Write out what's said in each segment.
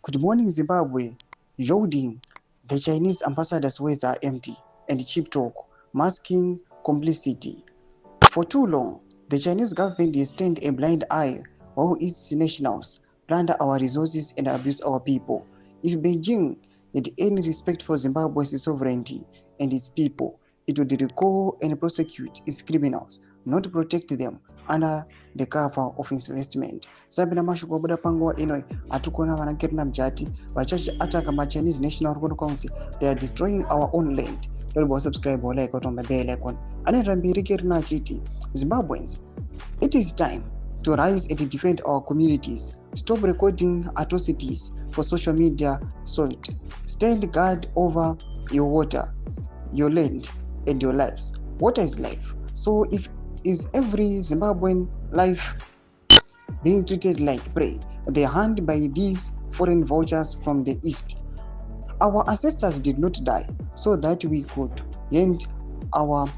Good morning, Zimbabwe. Yoding. The Chinese ambassador's words are empty and cheap talk, masking complicity. For too long, the Chinese government has turned a blind eye while its nationals plunder our resources and abuse our people. If Beijing had any respect for Zimbabwe's sovereignty and its people, it would recall and prosecute its criminals, not protect them under the cover of investment. Sabina mashoko buda pango inoi atukona vanakirina mjati vachachi ataka ma Chinese National Council. They are destroying our own land. Don't subscribe or like on the bell icon. Anarambirikirina chiti Zimbabweans, it is time to rise and defend our communities. Stop recording atrocities for social media sold. Stand guard over your water, your land, and your lives. Water is life. So if is every Zimbabwean life being treated like prey, they are handed by these foreign vultures from the east. Our ancestors did not die so that we could hand our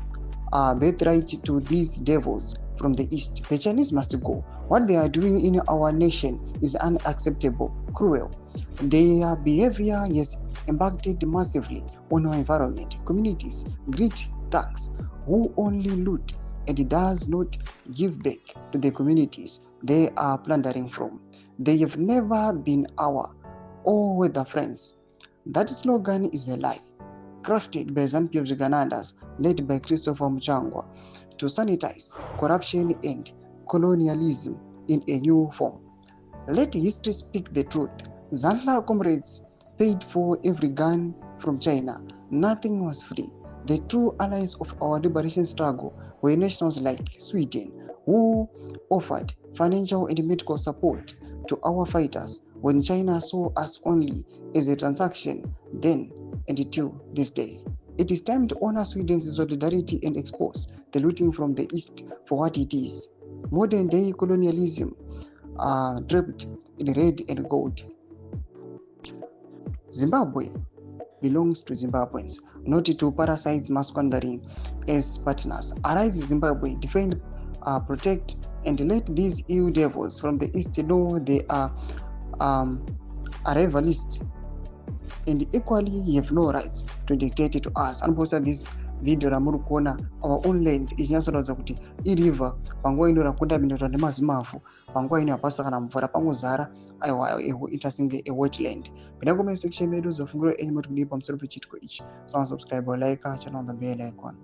birthright to these devils from the east. The Chinese must go. What they are doing in our nation is unacceptable, cruel. Their behavior has impacted massively on our environment, communities, great thugs who only loot and does not give back to the communities they are plundering from. They have never been our all-weather friends. That slogan is a lie, crafted by ZANU-PF Ziganandas, led by Christopher mnangagwa, to sanitize corruption and colonialism in a new form. Let history speak the truth. ZANU comrades paid for every gun from China. Nothing was free. The true allies of our liberation struggle were nations like Sweden, who offered financial and medical support to our fighters when China saw us only as a transaction then and until this day. It is time to honor Sweden's solidarity and expose the looting from the East for what it is. Modern day colonialism draped in red and gold. Zimbabwe belongs to Zimbabweans, not to parasites masquerading as partners. Arise Zimbabwe, defend, protect, and let these EU devils from the East know they are arrivalists and equally have no rights to dictate to us. And post this video ramuri kuona our own land ichinyasotaudza kuti iriver panguva ino rakunda bindotwa nemazimafu panguva ino hapasa kana mvura pangozara aiwa interesting a wetland. Pinda comment section medu zofungura enyu moti kudii pamusoro pechitiko ichi. So subscribe or like channel on the bell icon.